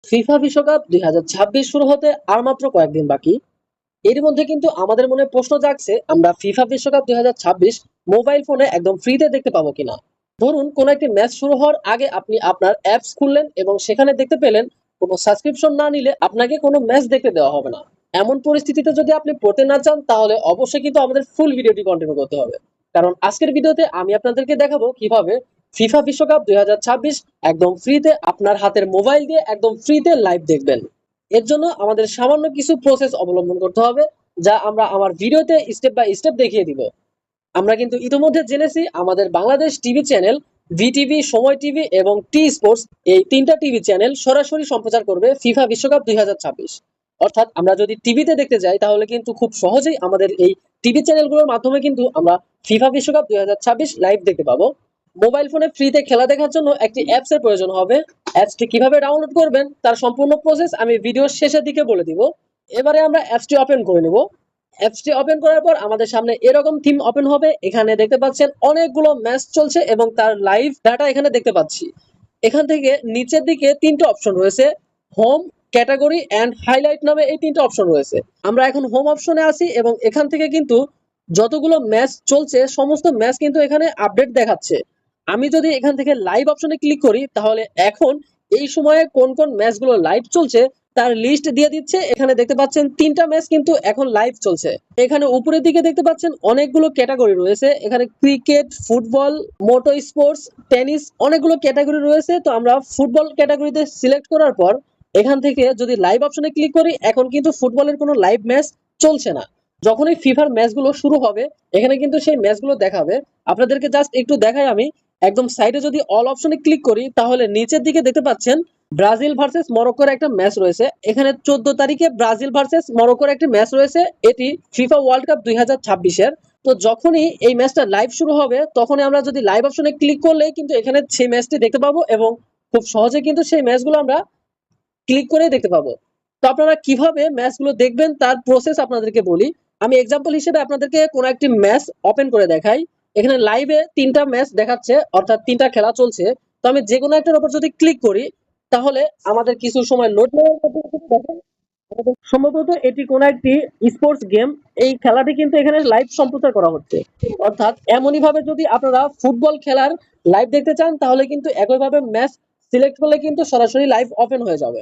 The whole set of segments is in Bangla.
ফিফা বিশ্বকাপ 2026 শুরু হতে আর মাত্র কয়েকদিন বাকি। এর মধ্যে কিন্তু আমাদের মনে প্রশ্ন জাগছে, আমরা ফিফা বিশ্বকাপ 2026 মোবাইল ফোনে একদম ফ্রিতে দেখতে পাবো কিনা। ধরুন কোনো একটি ম্যাচ শুরু হওয়ার আগে আপনি আপনার অ্যাপস খুললেন এবং সেখানে দেখতে পেলেন কোনো সাবস্ক্রিপশন না নিলে আপনাকে কোনো ম্যাচ দেখতে দেওয়া হবে না। এমন পরিস্থিতিতে যদি আপনি পড়তে না চান তাহলে অবশ্যই কিন্তু আমাদের ফুল ভিডিওটি কন্টিনিউ করতে হবে, কারণ আজকের ভিডিওতে আমি আপনাদেরকে দেখাবো কিভাবে ফিফা বিশ্বকাপ 2026 একদম ফ্রিতে আপনার হাতের মোবাইল দিয়ে একদম ফ্রিতে লাইভ দেখবেন। এর জন্য আমাদের সামান্য কিছু প্রসেস অবলম্বন করতে হবে, যা আমরা আমার ভিডিওতে স্টেপ বাই স্টেপ দেখিয়ে দিব। আমরা কিন্তু ইতিমধ্যে জেনেছি আমাদের বাংলাদেশ টিভি চ্যানেল ভিটিভি, সময় টিভি এবং টি স্পোর্টস, এই তিনটা টিভি চ্যানেল সরাসরি সম্প্রচার করবে ফিফা বিশ্বকাপ 2026। অর্থাৎ আমরা যদি টিভিতে দেখতে যাই তাহলে কিন্তু খুব সহজেই আমাদের এই টিভি চ্যানেলগুলোর মাধ্যমে কিন্তু আমরা ফিফা বিশ্বকাপ 2026 লাইভ দেখতে পাবো। মোবাইল ফোনে ফ্রিতে খেলা দেখার জন্য একটি অ্যাপস এর প্রয়োজন হবে। অ্যাপসটি কিভাবে ডাউনলোড করবেন তার সম্পূর্ণ প্রসেস আমি ভিডিওর শেষের দিকে বলে দিব। এবারে আমরা অ্যাপসটি ওপেন করে নেব। অ্যাপসটি ওপেন করার পর আমাদের সামনে এরকম থিম ওপেন হবে। এখানে দেখতে পাচ্ছেন অনেকগুলো ম্যাচ চলছে এবং তার লাইভ ডাটা এখানে দেখতে পাচ্ছি। এখান থেকে নিচের দিকে তিনটে অপশন রয়েছে, হোম, ক্যাটাগরি এন্ড হাইলাইট নামে এই তিনটে অপশন রয়েছে। আমরা এখন হোম অপশনে আছি এবং এখান থেকে কিন্তু যতগুলো ম্যাচ চলছে সমস্ত ম্যাচ কিন্তু এখানে আপডেট দেখাচ্ছে। আমি যদি এখান থেকে লাইভ অপশনে ক্লিক করি তাহলে এখন এই সময়ে কোন কোন ম্যাচগুলো লাইভ চলছে তার লিস্ট দিয়ে দিচ্ছে। এখানে দেখতে পাচ্ছেন তিনটা ম্যাচ কিন্তু এখন লাইভ চলছে। এখানে উপরের দিকে দেখতে পাচ্ছেন অনেকগুলো ক্যাটাগরি রয়েছে। এখানে cricket, football, motor sports, tennis অনেকগুলো ক্যাটাগরি রয়েছে। তো আমরা ফুটবল ক্যাটাগরিতে সিলেক্ট করার পর এখান থেকে যদি লাইভ অপশনে ক্লিক করি, এখন কিন্তু ফুটবলের কোনো লাইভ ম্যাচ চলছে না। যখনই ফিফার ম্যাচগুলো শুরু হবে এখানে কিন্তু সেই ম্যাচগুলো দেখাবে। আপনাদেরকে জাস্ট একটু দেখাই আমি। একদম সাইডে যদি অল অপশনে ক্লিক করি তাহলে নিচের দিকে দেখতে পাচ্ছেন ব্রাজিল ভার্সেস মরক্কোর একটা ম্যাচ রয়েছে। এখানে 14 তারিখে ব্রাজিল ভার্সেস মরক্কোর একটা ম্যাচ রয়েছে। এটি ফিফা ওয়ার্ল্ড কাপ 2026-এর। তো যখনই এই ম্যাচটা লাইভ শুরু হবে তখনই আমরা যদি লাইভ অপশনে ক্লিক করলে কিন্তু এখানে সেই ম্যাচটি দেখতে পাবো এবং খুব সহজে কিন্তু সেই ম্যাচগুলো আমরা ক্লিক করে দেখতে পাবো। তো আপনারা কিভাবে ম্যাচগুলো দেখবেন তার প্রসেস আপনাদেরকে বলি। আমি এক্সাম্পল হিসেবে আপনাদেরকে কোন একটি ম্যাচ ওপেন করে দেখাই। এখানে লাইভে তিনটা ম্যাচ দেখাচ্ছে, অর্থাৎ তিনটা খেলা চলছে। তো আমি যে কোনো একটার উপর যদি ক্লিক করি তাহলে আমাদের কিছু সময় লোড নেওয়ার পর দেখেন সম্ভবত এটি কোন একটি স্পোর্টস গেম। এই খেলাটি কিন্তু এখানে লাইভ সম্প্রচার করা হচ্ছে। অর্থাৎ এমনই ভাবে যদি আপনারা ফুটবল খেলার লাইভ দেখতে চান তাহলে কিন্তু একইভাবে ম্যাচ সিলেক্ট করলে কিন্তু সরাসরি লাইভ ওপেন হয়ে যাবে।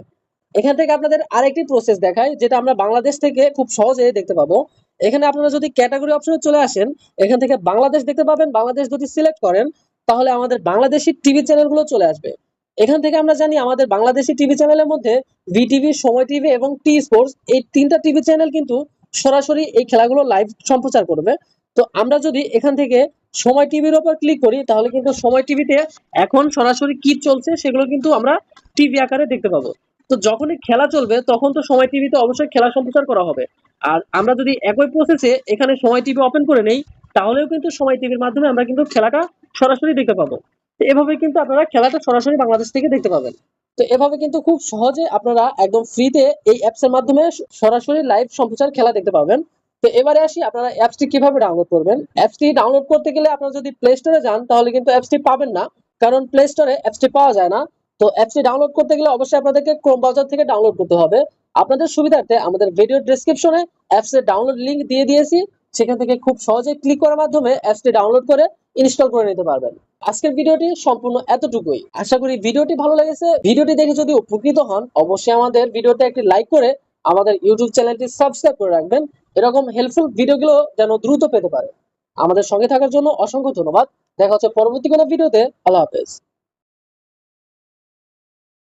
এখান থেকে আপনাদের আরেকটি প্রসেস দেখাই যেটা আমরা বাংলাদেশ থেকে খুব সহজে দেখতে পাবো। এখানে আপনারা যদি ক্যাটাগরি অপশনে চলে আসেন এখান থেকে বাংলাদেশ দেখতে পাবেন। বাংলাদেশ যদি সিলেক্ট করেন তাহলে আমাদের বাংলাদেশি টিভি চ্যানেলগুলো চলে আসবে। এখান থেকে আমরা জানি আমাদের বাংলাদেশি টিভি চ্যানেলের মধ্যে ভিটিভি, সময় টিভি এবং টি স্পোর্টস এই তিনটা টিভি চ্যানেল কিন্তু সরাসরি এই খেলাগুলো লাইভ সম্প্রচার করবে। তো আমরা যদি এখান থেকে সময় টিভির উপর ক্লিক করি তাহলে কিন্তু সময় টিভিতে এখন সরাসরি কি চলছে সেগুলো কিন্তু আমরা টিভি আকারে দেখতে পাবো। তো যখনই খেলা চলবে তখন তো সময় টিভিতে অবশ্যই খেলা সম্প্রচার করা হবে। আর আমরা যদি একই প্রসেসে এখানে সময় টিভি ওপেন করে নেই তাহলেও কিন্তু সময় টিভির মাধ্যমে আমরা কিন্তু খেলাটা সরাসরি দেখতে পাবো। তো এভাবে কিন্তু আপনারা খেলাটা সরাসরি বাংলাদেশ থেকে দেখতে পাবেন। তো এভাবে কিন্তু খুব সহজে আপনারা একদম ফ্রিতে এই অ্যাপস এর মাধ্যমে সরাসরি লাইভ সম্প্রচার খেলা দেখতে পাবেন। তো এবারে আসি আপনারা অ্যাপসটি কিভাবে ডাউনলোড করবেন। অ্যাপসটি ডাউনলোড করতে গেলে আপনারা যদি প্লে স্টোরে যান তাহলে কিন্তু অ্যাপসটি পাবেন না, কারণ প্লে স্টোরে অ্যাপসটি পাওয়া যায় না। তো অ্যাপসটি ডাউনলোড করতে গেলে অবশ্যই আপনাদেরকে ক্রোম ব্রাউজার থেকে ডাউনলোড করতে হবে। আপনাদের সুবিধার্থে আমাদের ভিডিও ডেসক্রিপশনে অ্যাপসের ডাউনলোড লিংক দিয়ে দিয়েছি। সেখান থেকে খুব সহজে ক্লিক করার মাধ্যমে অ্যাপসটি ডাউনলোড করে ইনস্টল করে নিতে পারবেন। আজকের ভিডিওটি সম্পূর্ণ এতটুকুই। আশা করি ভিডিওটি ভালো লেগেছে। ভিডিওটি দেখে যদি উপকৃত হন অবশ্যই আমাদের ভিডিওতে একটি লাইক করে আমাদের ইউটিউব চ্যানেলটি সাবস্ক্রাইব করে রাখবেন, এরকম হেল্পফুল ভিডিওগুলো যেন দ্রুত পেতে পারে। আমাদের সঙ্গে থাকার জন্য অসংখ্য ধন্যবাদ। দেখা হচ্ছে পরবর্তী কোনো ভিডিওতে। আল্লাহ হাফেজ।